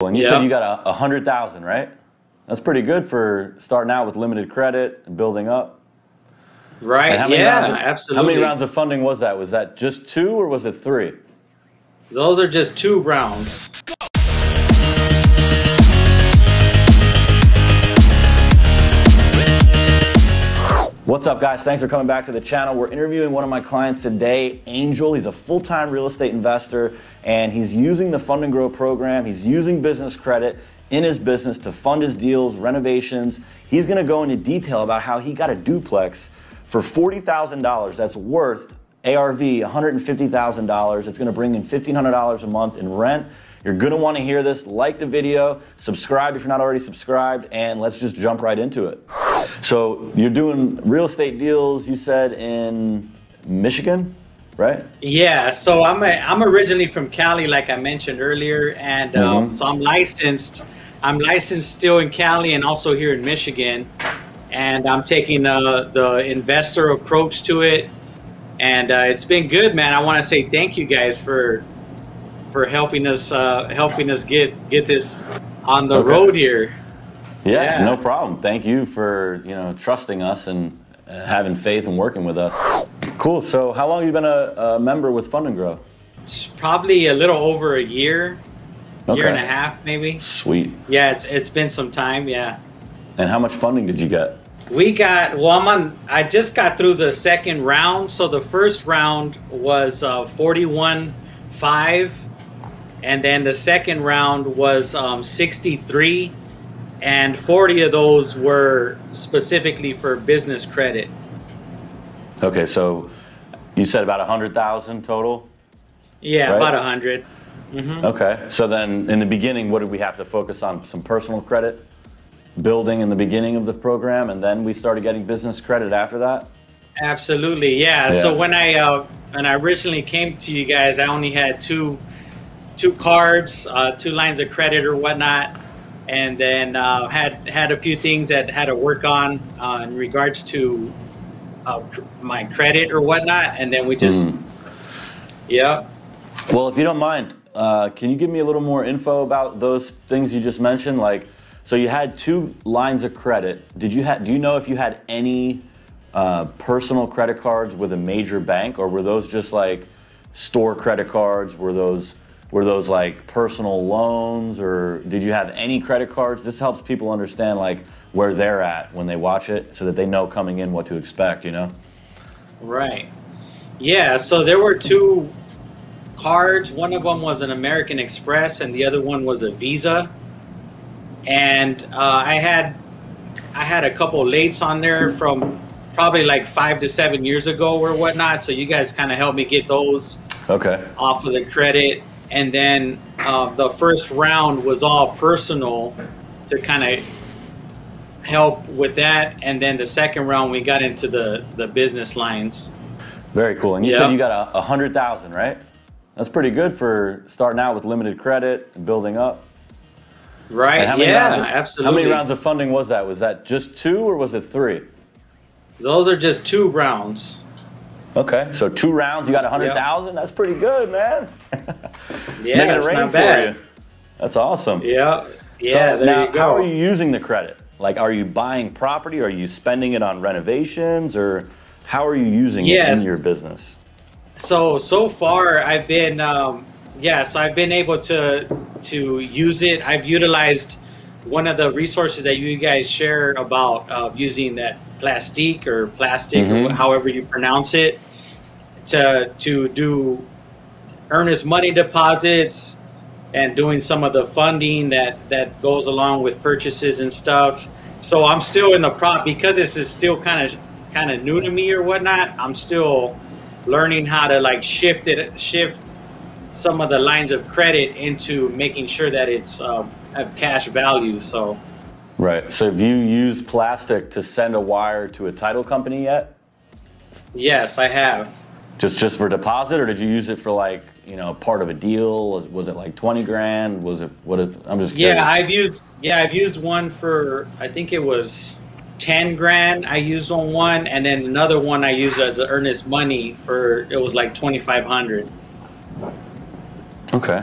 And you said you got 100,000, right? That's pretty good for starting out with limited credit and building up. Right. And Absolutely. How many rounds of funding was that? Was that just 2 or was it 3? Those are just 2 rounds. What's up, guys? Thanks for coming back to the channel. We're interviewing one of my clients today, Angel. He's a full-time real estate investor, and he's using the Fund&Grow program. He's using business credit in his business to fund his deals, renovations. He's gonna go into detail about how he got a duplex for $40,000. That's worth ARV, $150,000. It's gonna bring in $1,500 a month in rent. You're gonna wanna hear this. Like the video, subscribe if you're not already subscribed, and let's just jump right into it. So you're doing real estate deals, you said, in Michigan, right? Yeah, so I'm originally from Cali, like I mentioned earlier, and so I'm licensed. I'm licensed still in Cali and also here in Michigan, and I'm taking the investor approach to it, and it's been good, man. I want to say thank you guys for helping us get this on the road here. Yeah, no problem. Thank you for trusting us and having faith and working with us. Cool. So how long have you been a member with Fund&Grow? It's probably a little over a year, year and a half maybe. Sweet. Yeah, it's been some time. Yeah. And how much funding did you get? We got, well, I just got through the second round. So the first round was 41.5, and then the second round was 63. And 40 of those were specifically for business credit. Okay, so you said about 100,000 total? Yeah, right? about 100. Okay, so then in the beginning, what did we have to focus on? Some personal credit building in the beginning of the program, and then we started getting business credit after that? Absolutely, yeah. So when I originally came to you guys, I only had two cards, 2 lines of credit or whatnot. And then had a few things that had to work on in regards to my credit or whatnot, and then we just Well, if you don't mind, can you give me a little more info about those things you just mentioned? Like, so you had 2 lines of credit. Do you know if you had any personal credit cards with a major bank, or were those just like store credit cards? Were those like personal loans, or did you have any credit cards? This helps people understand like where they're at when they watch it, so that they know coming in what to expect, Right. Yeah, so there were 2 cards. One of them was an American Express and the other one was a Visa. And I had a couple lates on there from probably like 5 to 7 years ago or whatnot. So you guys kind of helped me get those off of the credit. And then the first round was all personal to kind of help with that. And then the second round, we got into the business lines. Very cool. And you said you got 100,000, right? That's pretty good for starting out with limited credit and building up. Right. Absolutely. How many rounds of funding was that? Was that just 2 or was it 3? Those are just 2 rounds. Okay, so 2 rounds, you got 100,000. That's pretty good, man. Yeah, making it rain for you. That's awesome. Yeah. So now, how are you using the credit? Like, are you buying property? Are you spending it on renovations, or how are you using it in your business? So far I've been, so I've been able to use it. I've utilized one of the resources that you guys share about using that Plastiq or however you pronounce it, to do earnest money deposits and doing some of the funding that goes along with purchases and stuff. So I'm still in the because this is still kind of new to me or whatnot. I'm still learning how to like shift some of the lines of credit into making sure that it's have cash value. So right. So have you used Plastiq to send a wire to a title company yet? Yes, I have. Just for deposit, or did you use it for like part of a deal? Was it like 20 grand? Was it I'm just curious. I've used one for, I think it was 10 grand. I used on one, and then another one I used as earnest money it was like 2,500. Okay.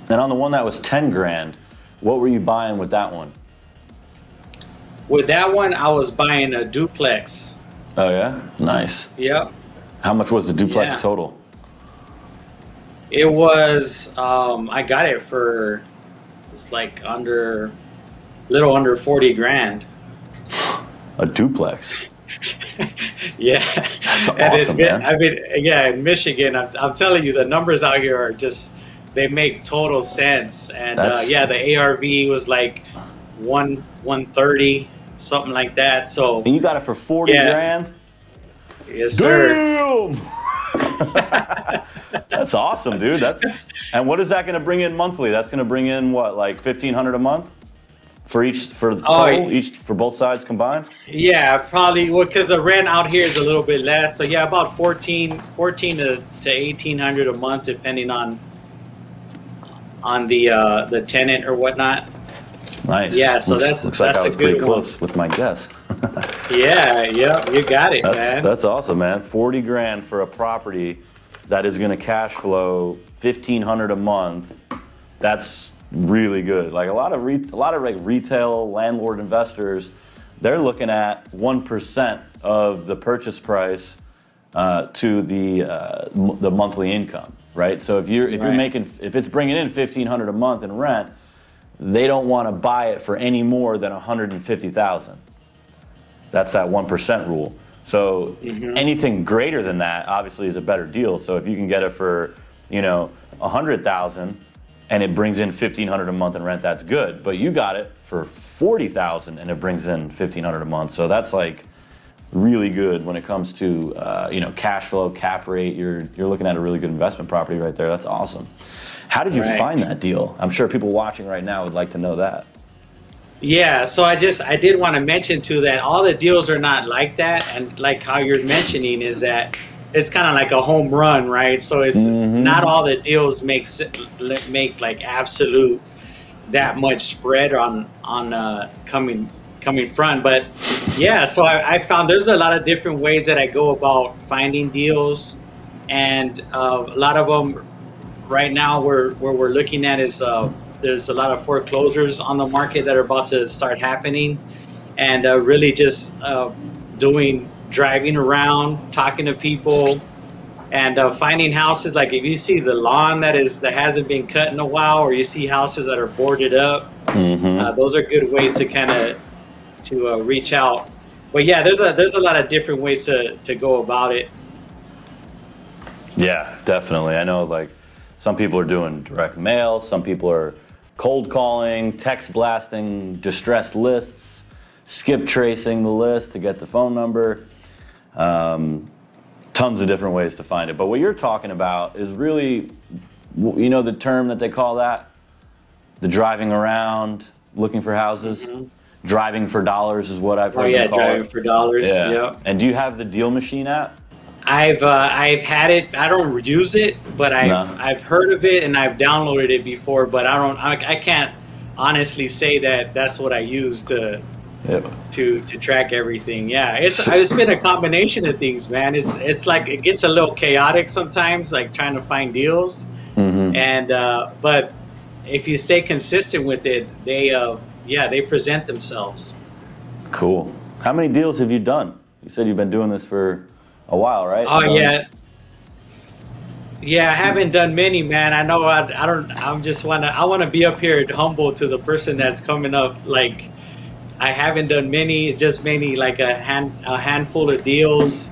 And on the one that was 10 grand, What were you buying with that one? With that one, I was buying a duplex. Oh yeah, nice. Yep. How much was the duplex Yeah. total? It was, I got it for, it's like little under 40 grand. A duplex. Yeah. That's And awesome, man. I mean, yeah, in Michigan, I'm telling you, the numbers out here are just, they make total sense. And yeah, the ARV was like 130, something like that. So. And you got it for 40 grand? Yes, sir. Damn! That's awesome, dude. And what is that going to bring in monthly? That's going to bring in what, like $1,500 a month for both sides combined? Yeah, probably. Well, because the rent out here is a little bit less. So yeah, about 14 to 1,800 a month, depending on the tenant or whatnot. Nice. Yeah, so looks like I was pretty close with my guess. Yeah, you got it, man. That's awesome, man. 40 grand for a property that is going to cash flow $1,500 a month. That's really good. Like a lot of like retail landlord investors, they're looking at 1% of the purchase price to the monthly income, right? So if it's bringing in $1,500 a month in rent, they don't want to buy it for any more than $150,000. That's that 1% rule. So anything greater than that obviously is a better deal. So if you can get it for, $100,000 and it brings in $1,500 a month in rent, that's good. But you got it for $40,000 and it brings in $1,500 a month. So that's like really good when it comes to cash flow, cap rate. You're looking at a really good investment property right there. That's awesome. How did you find that deal? I'm sure people watching right now would like to know that. Yeah, so I did want to mention too that all the deals are not like that, and like how you're mentioning is that it's kind of like a home run, right? So it's not all the deals make like absolute that much spread on coming front, but yeah. So I found there's a lot of different ways that I go about finding deals, and a lot of them right now where we're looking at is there's a lot of foreclosures on the market that are about to start happening, and really just driving around, talking to people, and finding houses. Like if you see the lawn that hasn't been cut in a while, or you see houses that are boarded up, those are good ways to kind of reach out. But yeah, there's a lot of different ways to go about it. Yeah, definitely. I know like some people are doing direct mail, some people are cold calling, text blasting, distressed lists, skip tracing the list to get the phone number. Tons of different ways to find it. But what you're talking about is really, the term that they call that? The driving around, looking for houses? Driving for dollars is what I've heard them call it. Driving for dollars, yeah. And do you have the Deal Machine app? I've had it. I don't use it, but I've heard of it and I've downloaded it before. But I can't honestly say that that's what I use to track everything. Yeah, it's been a combination of things, man. It's like it gets a little chaotic sometimes, like trying to find deals. And but if you stay consistent with it, they present themselves. Cool. How many deals have you done? You said you've been doing this for a while, right? Oh, yeah, I haven't done many, man. I know I want to be up here humble to the person that's coming up. Like, I haven't done many, just mainly like a handful of deals,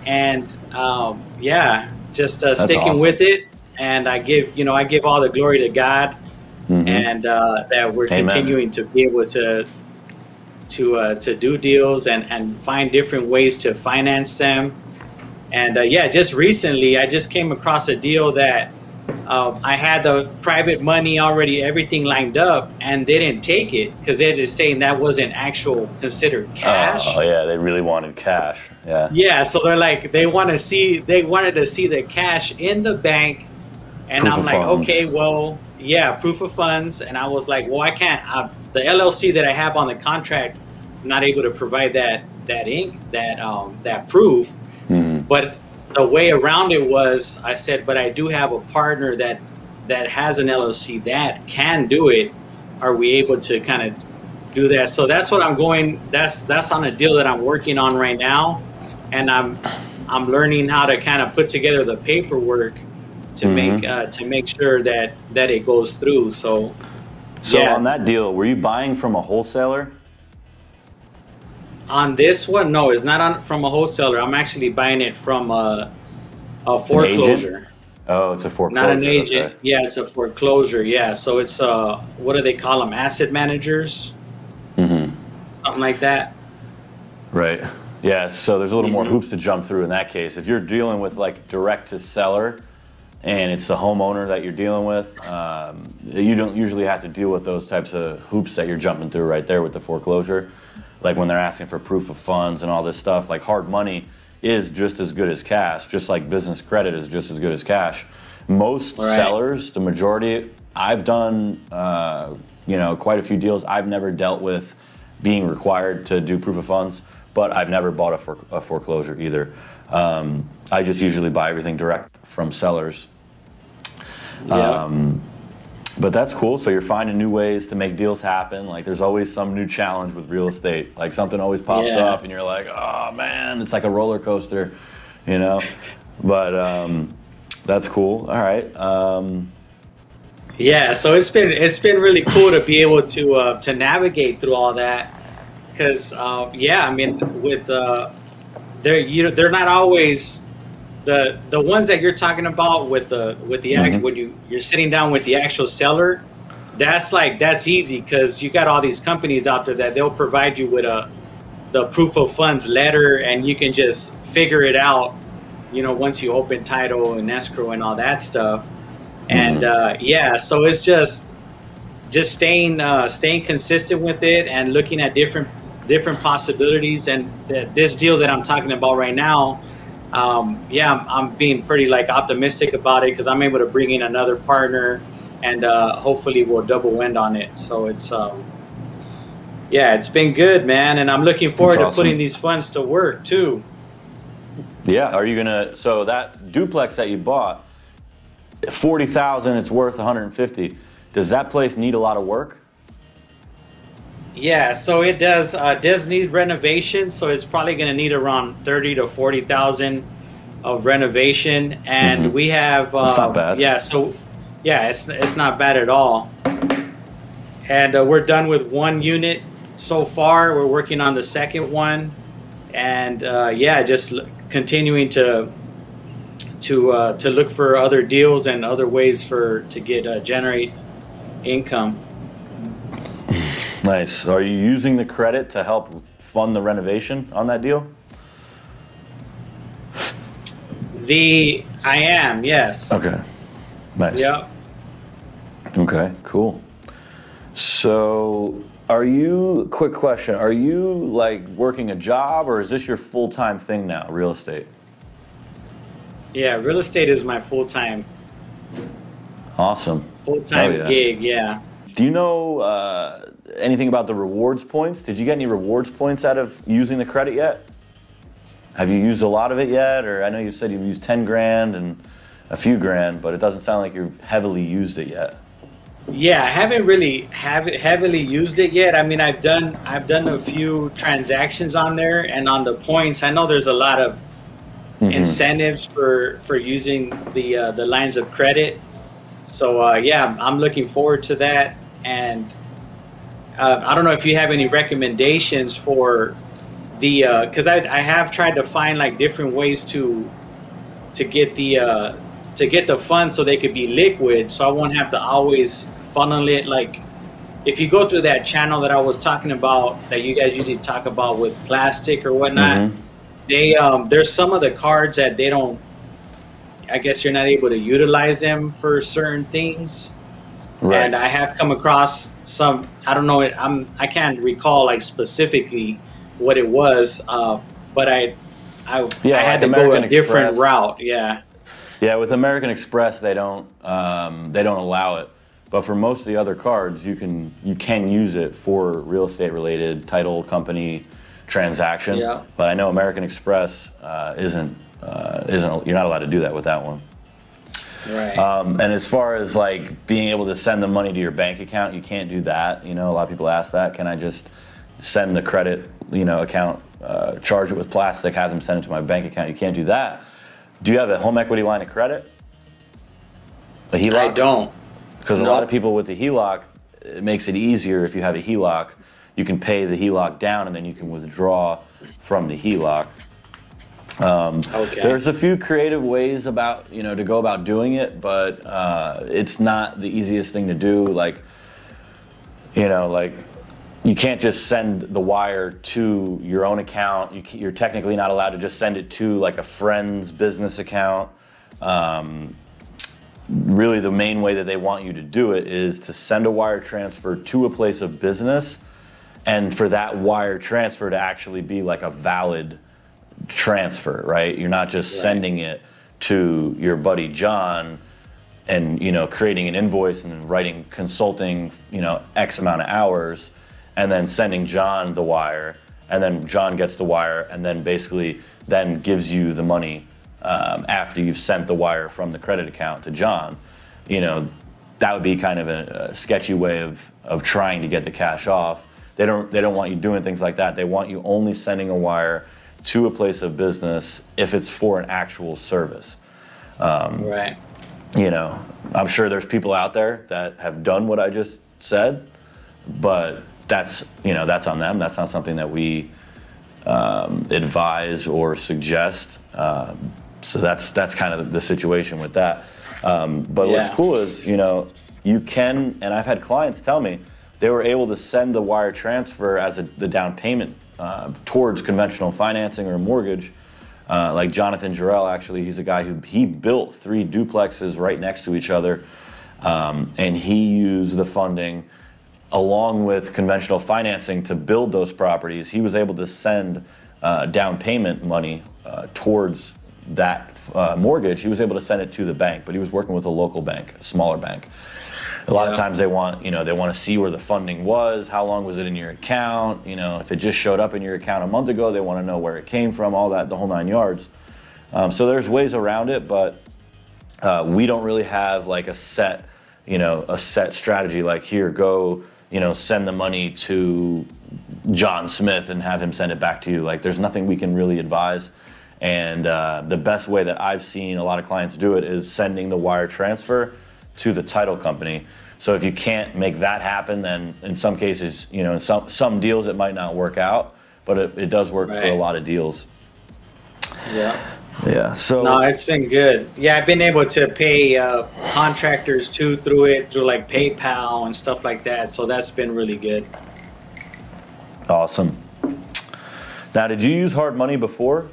and just sticking awesome. With it. And I give all the glory to God, and that we're continuing to be able to do deals and find different ways to finance them. And just recently I just came across a deal that I had the private money already, everything lined up, and they didn't take it because they're just saying that wasn't considered cash. Oh yeah, they really wanted cash. Yeah, so they're like they wanted to see the cash in the bank, and I'm like, okay, well, yeah, proof of funds. And I was like, well, I can't. The LLC that I have on the contract, I'm not able to provide that proof. But the way around it was, I said, but I do have a partner that has an LLC that can do it. are we able to kind of do that? So that's what I'm going. That's on a deal that I'm working on right now, and I'm learning how to kind of put together the paperwork to make sure that it goes through. So yeah. On that deal, were you buying from a wholesaler? On this one, no, it's not from a wholesaler. I'm actually buying it from a foreclosure. Oh, it's a foreclosure. Not an agent. Okay. Yeah, it's a foreclosure. Yeah, so it's what do they call them? Asset managers. Something like that. Right. Yeah. So there's a little more hoops to jump through in that case. If you're dealing with like direct to seller, and it's the homeowner that you're dealing with, you don't usually have to deal with those types of hoops that you're jumping through right there with the foreclosure. Like when they're asking for proof of funds and all this stuff, like hard money is just as good as cash, just like business credit is just as good as cash. Most sellers, the majority, I've done quite a few deals. I've never dealt with being required to do proof of funds, but I've never bought a foreclosure either. I just usually buy everything direct from sellers. Yeah. But that's cool. So you're finding new ways to make deals happen. Like there's always some new challenge with real estate. Like something always pops up and you're like, oh man, it's like a roller coaster, you know? But that's cool. All right. Yeah, so it's been really cool to be able to navigate through all that, because I mean with they're not always the ones that you're talking about with the actual, when you're sitting down with the actual seller. That's easy because you got all these companies out there that they'll provide you with the proof of funds letter, and you can just figure it out, you know, once you open title and escrow and all that stuff. And so it's just staying consistent with it and looking at different possibilities. And this deal that I'm talking about right now, I'm being pretty like optimistic about it because I'm able to bring in another partner, and hopefully we'll double win on it. So it's it's been good, man, and I'm looking forward to putting these funds to work too. Yeah, are you gonna? So that duplex that you bought, 40,000, it's worth 150. Does that place need a lot of work? Yeah, so it does need renovation. So it's probably going to need around 30 to 40,000 of renovation, and we have. That's not bad. Yeah, so it's not bad at all. And we're done with one unit so far. We're working on the second one, and just continuing to look for other deals and other ways to generate income. Nice. Are you using the credit to help fund the renovation on that deal? I am, yes. Okay. Nice. Yeah. Okay, cool. So quick question, are you like working a job, or is this your full-time thing now, real estate? Yeah, real estate is my full-time. Awesome. Full-time gig, yeah. Do you know anything about the rewards points? Did you get any rewards points out of using the credit yet? Have you used a lot of it yet? Or I know you said you've used 10 grand and a few grand, but it doesn't sound like you've heavily used it yet. Yeah, I haven't really heavily used it yet. I mean, I've done a few transactions on there, and on the points, I know there's a lot of incentives for using the lines of credit. So I'm looking forward to that. And I don't know if you have any recommendations for because I have tried to find like different ways to get the funds so they could be liquid, so I won't have to always funnel it. Like if you go through that channel that I was talking about, that you guys usually talk about with Plastiq or whatnot, there's some of the cards that they don't, I guess you're not able to utilize them for certain things. Right. And I have come across some, I don't know, I can't recall like specifically what it was, but I had to go a different route. Yeah. Yeah, with American Express they don't allow it, but for most of the other cards you can use it for real estate related title company transaction. Yeah. But I know American Express isn't you're not allowed to do that with that one. Right. And as far as like being able to send the money to your bank account, you can't do that. You know, a lot of people ask that. Can I just send the credit, account, charge it with Plastiq, have them send it to my bank account? You can't do that. Do you have a home equity line of credit? A HELOC? I don't. Because a lot of people with the HELOC, it makes it easier if you have a HELOC. You can pay the HELOC down and then you can withdraw from the HELOC. Okay. There's a few creative ways about, to go about doing it, but it's not the easiest thing to do. Like, you can't just send the wire to your own account. You're technically not allowed to just send it to like a friend's business account. Really, the main way that they want you to do it is to send a wire transfer to a place of business, and for that wire transfer to actually be like a valid transfer, right? You're not just sending it to your buddy John and creating an invoice and then writing consulting X amount of hours and then sending John the wire, and then John gets the wire and then basically then gives you the money after you've sent the wire from the credit account to John. That would be kind of a sketchy way of trying to get the cash off. They don't want you doing things like that. They want you only sending a wire to a place of business if it's for an actual service. Right. I'm sure there's people out there that have done what I just said, but that's on them. That's not something that we advise or suggest. So that's kind of the situation with that. But what's cool is, you can, and I've had clients tell me they were able to send the wire transfer as the down payment towards conventional financing or a mortgage. Like Jonathan Jarrell, actually, he's a guy he built 3 duplexes right next to each other, and he used the funding along with conventional financing to build those properties. He was able to send down payment money towards that mortgage. He was able to send it to the bank, but he was working with a local bank, a smaller bank. A lot of times they want to see where the funding was, how long was it in your account, if it just showed up in your account a month ago, they want to know where it came from, all that, the whole 9 yards. So there's ways around it, but we don't really have like a set strategy, like here, go, send the money to John Smith and have him send it back to you. Like, there's nothing we can really advise. And the best way that I've seen a lot of clients do it is sending the wire transfer to the title company. So if you can't make that happen, then in some cases, in some deals it might not work out, but it does work for a lot of deals. Yeah. So no, it's been good. Yeah, I've been able to pay contractors through like PayPal and stuff like that. So that's been really good. Awesome. Now, did you use hard money before?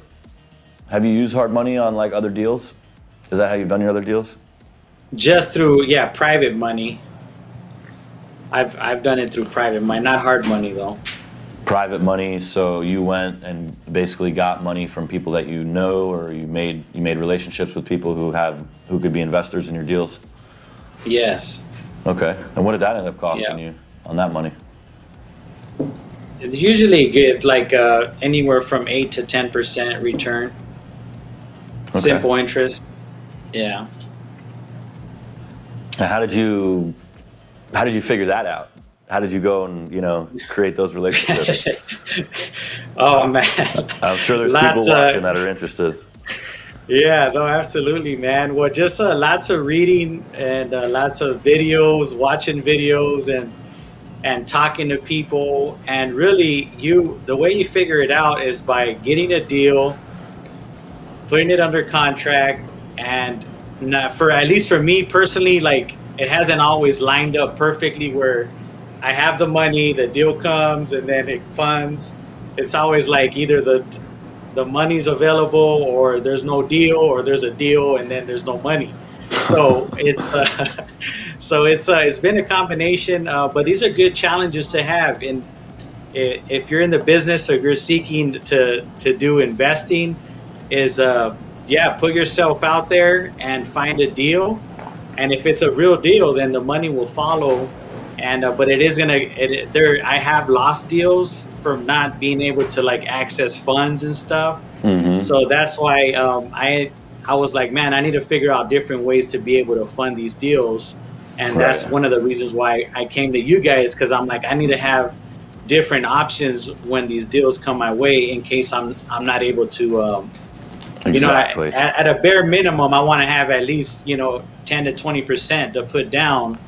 Have you used hard money on like other deals? Is that how you've done your other deals? Just through private money. I've done it through private money, not hard money though. Private money. So you went and basically got money from people that you know, or you made relationships with people who could be investors in your deals. Yes. Okay. And what did that end up costing you on that money? It's usually give like anywhere from 8 to 10% return. Okay. Simple interest. Yeah. And how did you figure that out? How did you go and create those relationships? Oh man, I'm sure there's people watching that are interested. Yeah, no, absolutely, man. Well, just lots of reading and lots of videos, watching videos, and talking to people. And really, the way you figure it out is by getting a deal, putting it under contract, and at least for me personally, like, it hasn't always lined up perfectly where I have the money, the deal comes, and then it funds. It's always like either the money's available, or there's no deal, or there's a deal and then there's no money. So it's been a combination, but these are good challenges to have. And if you're in the business, or if you're seeking to do investing, is put yourself out there and find a deal. And if it's a real deal, then the money will follow. And but it is I have lost deals from not being able to like access funds and stuff. Mm-hmm. So that's why I was like, man, I need to figure out different ways to be able to fund these deals. And that's one of the reasons why I came to you guys, because I'm like, I need to have different options when these deals come my way in case I'm not able to, exactly. At a bare minimum, I want to have at least, 10 to 20% to put down.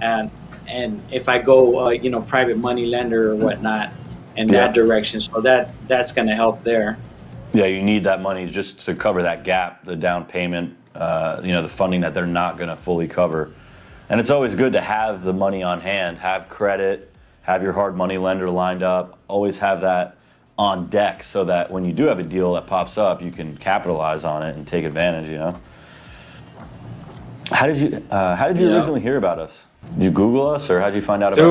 And if I go, private money lender or whatnot in that direction. So that's going to help there. Yeah, you need that money just to cover that gap, the down payment, the funding that they're not going to fully cover. And it's always good to have the money on hand, have credit, have your hard money lender lined up, always have that on deck so that when you do have a deal that pops up, you can capitalize on it and take advantage, How did you originally hear about us? Did you Google us, or how did you find out about us?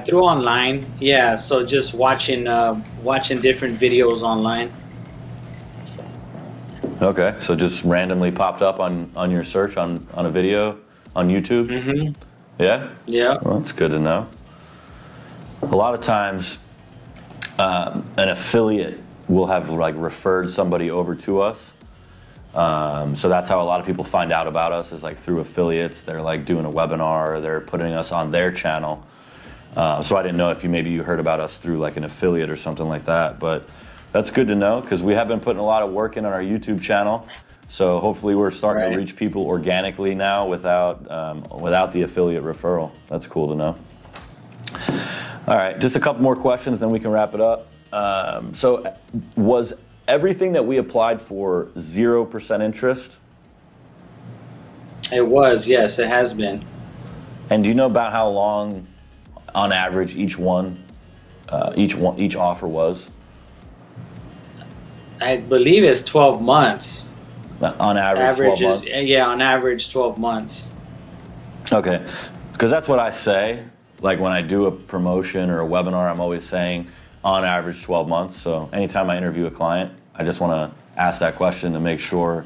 Through online. Yeah, so just watching different videos online. Okay, so just randomly popped up on your search on a video on YouTube? Mm-hmm. Yeah? Yeah. Well, that's good to know. A lot of times an affiliate will have referred somebody over to us. So that's how a lot of people find out about us, is through affiliates. They're doing a webinar, or they're putting us on their channel. So I didn't know if maybe you heard about us through an affiliate or something like that, but that's good to know, because we have been putting a lot of work in on our YouTube channel. So hopefully we're starting to reach people organically now without the affiliate referral. That's cool to know. All right, just a couple more questions, then we can wrap it up. So was everything that we applied for 0% interest? It was, yes, it has been. And do you know about how long, on average, each offer was? I believe it's 12 months. On average 12 months? Yeah, on average 12 months. Okay, because that's what I say. When I do a promotion or a webinar, I'm always saying on average 12 months. So anytime I interview a client, I just want to ask that question to make sure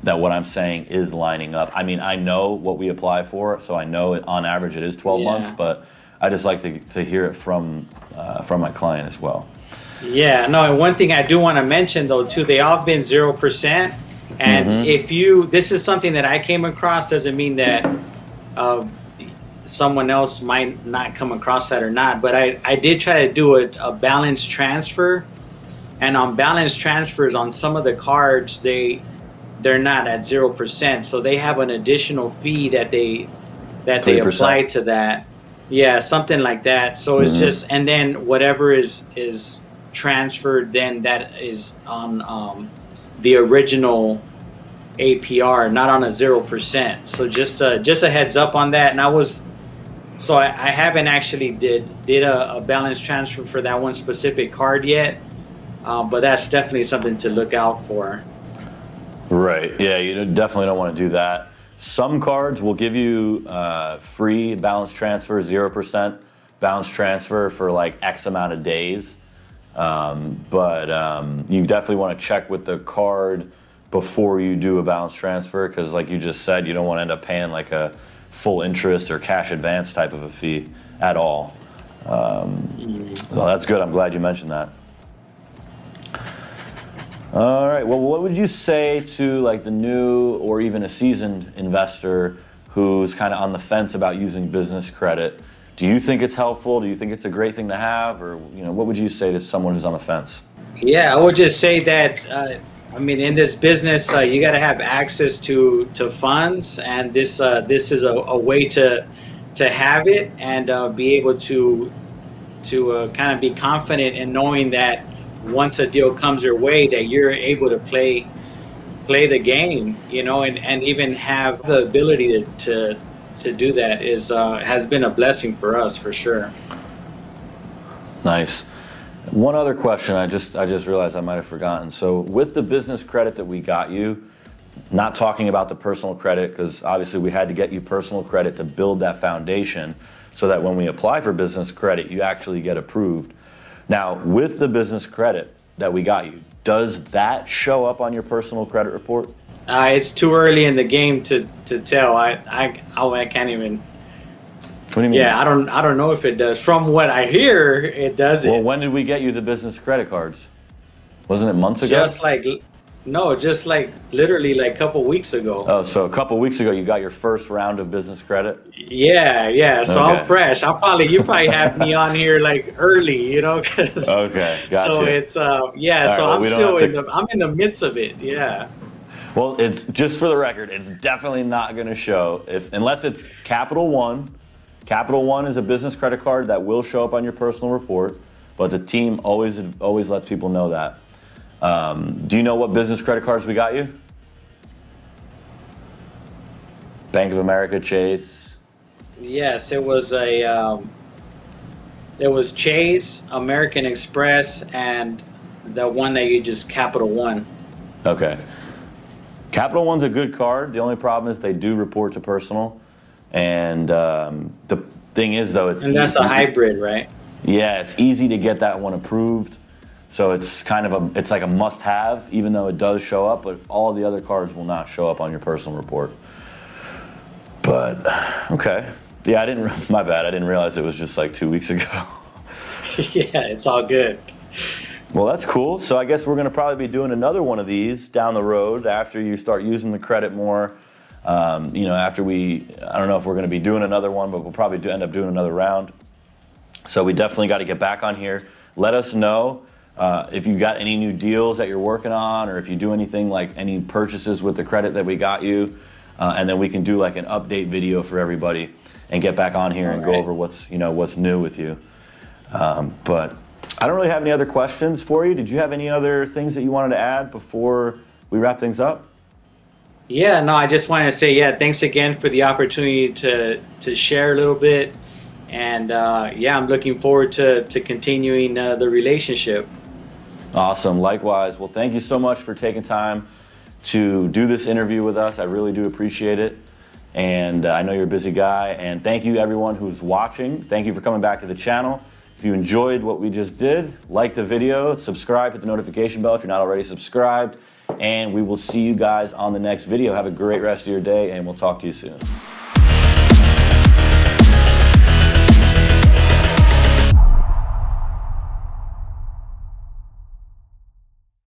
that what I'm saying is lining up. I mean, I know what we apply for, so I know on average it is 12 months, but I just like to hear it from my client as well. Yeah, no, and one thing I do want to mention though too, they all been 0%. And if this is something that I came across, doesn't mean that someone else might not come across that or not, but I did try to do a balance transfer, and on balance transfers on some of the cards, they're not at 0%, so they have an additional fee that they 3%. Apply to that. Yeah, something like that. So it's just, and then whatever is transferred, then that is on the original APR, not on a 0%. So just a heads up on that. And I haven't actually did a balance transfer for that one specific card yet, but that's definitely something to look out for. Right. Yeah, you definitely don't want to do that. Some cards will give you free balance transfer, 0% balance transfer for X amount of days. But you definitely want to check with the card before you do a balance transfer, because like you just said, you don't want to end up paying a full interest or cash advance type of a fee at all. So that's good. I'm glad you mentioned that. All right. Well, what would you say to the new or even a seasoned investor who's kind of on the fence about using business credit? Do you think it's helpful? Do you think it's a great thing to have? Or, what would you say to someone who's on the fence? Yeah, I would just say that, in this business, you got to have access to funds, and this is a way to have it and be able to kind of be confident in knowing that once a deal comes your way, that you're able to play the game, and even have the ability to do that has been a blessing for us, for sure. Nice. One other question I just realized I might have forgotten. So with the business credit that we got you, not talking about the personal credit, because obviously we had to get you personal credit to build that foundation so that when we apply for business credit, you actually get approved. Now, with the business credit that we got you, does that show up on your personal credit report? It's too early in the game to tell. I can't even. What do you mean? Yeah, I don't know if it does. From what I hear, it doesn't. Well, when did we get you the business credit cards? Wasn't it months ago? No, just like literally like a couple weeks ago. Oh, so a couple weeks ago you got your first round of business credit? Yeah, yeah. So Okay. I'm fresh. You probably have me on here like early, you know. Okay, gotcha. So it's yeah. All so right, I'm still I'm in the midst of it. Yeah. Well, it's just for the record, it's definitely not going to show unless it's Capital One. Capital One is a business credit card that will show up on your personal report, but the team always lets people know that. Do you know what business credit cards we got you? Bank of America, Chase. Yes, it was Chase, American Express, and the one that you just Capital One. Okay. Capital One's a good card. The only problem is they do report to personal, and the thing is though, and that's a hybrid, right? Yeah, it's easy to get that one approved. So it's kind of it's like a must-have, even though it does show up, but all of the other cards will not show up on your personal report. But okay, yeah, my bad. I didn't realize it was just like 2 weeks ago. Yeah, it's all good. Well, that's cool. So I guess we're going to probably be doing another one of these down the road after you start using the credit more. You know, I don't know if we're going to be doing another one, but we'll probably end up doing another round. So we definitely got to get back on here. Let us know. If you got any new deals that you're working on, or if you do anything like any purchases with the credit that we got you, and then we can do like an update video for everybody and get back on here and go over what's new with you. But I don't really have any other questions for you. Did you have any other things that you wanted to add before we wrap things up? Yeah, no, I just wanted to say, yeah, thanks again for the opportunity to share a little bit. And yeah, I'm looking forward to continuing the relationship. Awesome. Likewise. Well, thank you so much for taking time to do this interview with us. I really do appreciate it. And I know you're a busy guy. And thank you everyone who's watching. Thank you for coming back to the channel. If you enjoyed what we just did, like the video, subscribe, hit the notification bell if you're not already subscribed. And we will see you guys on the next video. Have a great rest of your day, and we'll talk to you soon.